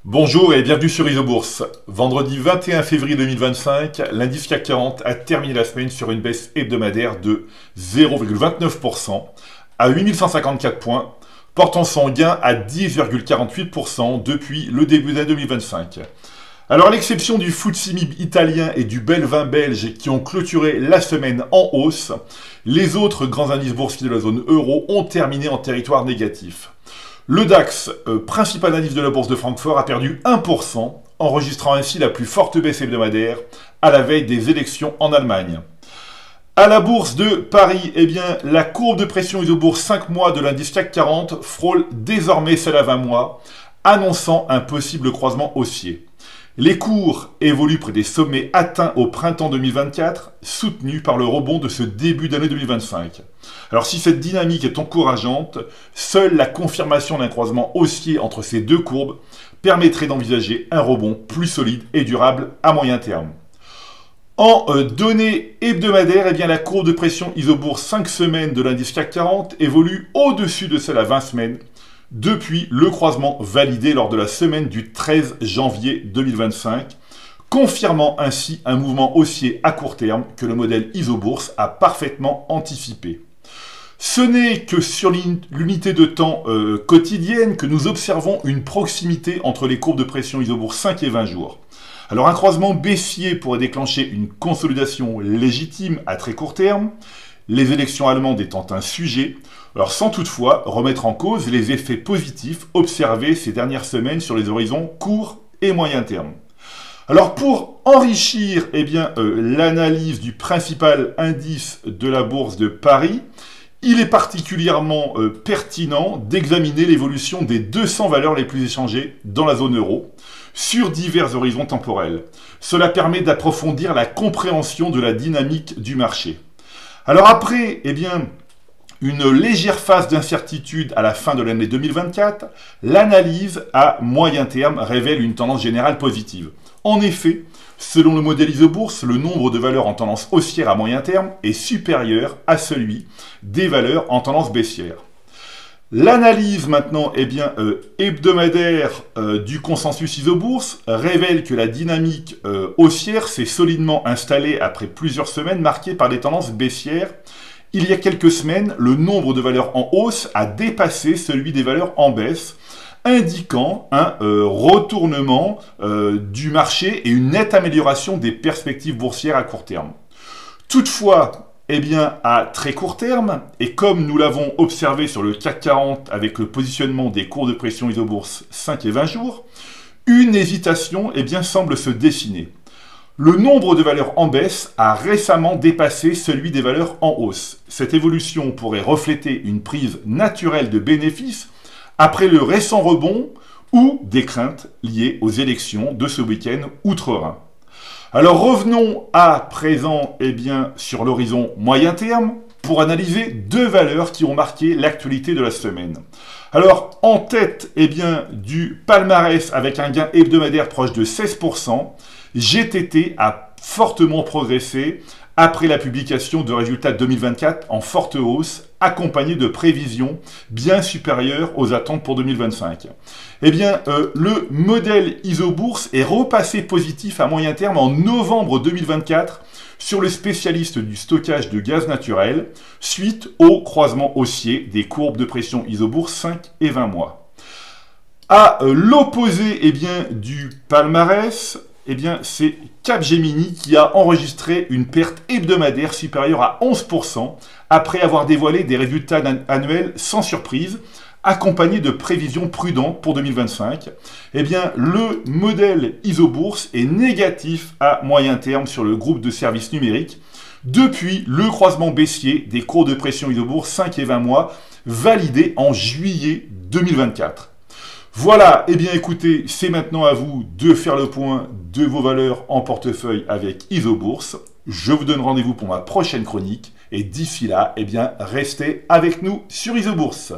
Bonjour et bienvenue sur Isobourse. Vendredi 21 février 2025, l'indice CAC 40 a terminé la semaine sur une baisse hebdomadaire de 0,29% à 8154 points, portant son gain à 10,48% depuis le début d'année 2025. Alors à l'exception du FTSE MIB italien et du Belvin belge qui ont clôturé la semaine en hausse, les autres grands indices boursiers de la zone euro ont terminé en territoire négatif. Le DAX, principal indice de la bourse de Francfort, a perdu 1%, enregistrant ainsi la plus forte baisse hebdomadaire à la veille des élections en Allemagne. À la bourse de Paris, la courbe de pression Isobourse 5 mois de l'indice CAC 40 frôle désormais celle à 20 mois, annonçant un possible croisement haussier. Les cours évoluent près des sommets atteints au printemps 2024, soutenus par le rebond de ce début d'année 2025. Alors si cette dynamique est encourageante, seule la confirmation d'un croisement haussier entre ces deux courbes permettrait d'envisager un rebond plus solide et durable à moyen terme. En données hebdomadaires, la courbe de pression Isobourse 5 semaines de l'indice CAC 40 évolue au-dessus de celle à 20 semaines, depuis le croisement validé lors de la semaine du 13 janvier 2025, confirmant ainsi un mouvement haussier à court terme que le modèle Isobourse a parfaitement anticipé. Ce n'est que sur l'unité de temps quotidienne que nous observons une proximité entre les courbes de pression Isobourse 5 et 20 jours. Alors un croisement baissier pourrait déclencher une consolidation légitime à très court terme, les élections allemandes étant un sujet, alors sans toutefois remettre en cause les effets positifs observés ces dernières semaines sur les horizons court et moyen terme. Alors pour enrichir l'analyse du principal indice de la bourse de Paris, il est particulièrement pertinent d'examiner l'évolution des 200 valeurs les plus échangées dans la zone euro sur divers horizons temporels. Cela permet d'approfondir la compréhension de la dynamique du marché. Alors après, une légère phase d'incertitude à la fin de l'année 2024, l'analyse à moyen terme révèle une tendance générale positive. En effet, selon le modèle Isobourse, le nombre de valeurs en tendance haussière à moyen terme est supérieur à celui des valeurs en tendance baissière. L'analyse maintenant hebdomadaire du consensus Isobourse révèle que la dynamique haussière s'est solidement installée après plusieurs semaines marquées par des tendances baissières. Il y a quelques semaines, le nombre de valeurs en hausse a dépassé celui des valeurs en baisse, indiquant un retournement du marché et une nette amélioration des perspectives boursières à court terme. Toutefois, à très court terme, et comme nous l'avons observé sur le CAC 40 avec le positionnement des cours de pression Isobourse 5 et 20 jours, une hésitation semble se dessiner. Le nombre de valeurs en baisse a récemment dépassé celui des valeurs en hausse. Cette évolution pourrait refléter une prise naturelle de bénéfices après le récent rebond ou des craintes liées aux élections de ce week-end outre-Rhin. Alors revenons à présent sur l'horizon moyen terme pour analyser deux valeurs qui ont marqué l'actualité de la semaine. Alors en tête du palmarès avec un gain hebdomadaire proche de 16%, GTT a fortement progressé après la publication de résultats 2024 en forte hausse, accompagnée de prévisions bien supérieures aux attentes pour 2025. Le modèle Isobourse est repassé positif à moyen terme en novembre 2024 sur le spécialiste du stockage de gaz naturel, suite au croisement haussier des courbes de pression Isobourse 5 et 20 mois. À l'opposé du palmarès, c'est Capgemini qui a enregistré une perte hebdomadaire supérieure à 11% après avoir dévoilé des résultats annuels sans surprise, accompagnés de prévisions prudentes pour 2025. Le modèle Isobourse est négatif à moyen terme sur le groupe de services numériques depuis le croisement baissier des cours de pression Isobourse 5 et 20 mois validé en juillet 2024. Voilà, écoutez, c'est maintenant à vous de faire le point de vos valeurs en portefeuille avec Isobourse. Je vous donne rendez-vous pour ma prochaine chronique et d'ici là, restez avec nous sur Isobourse.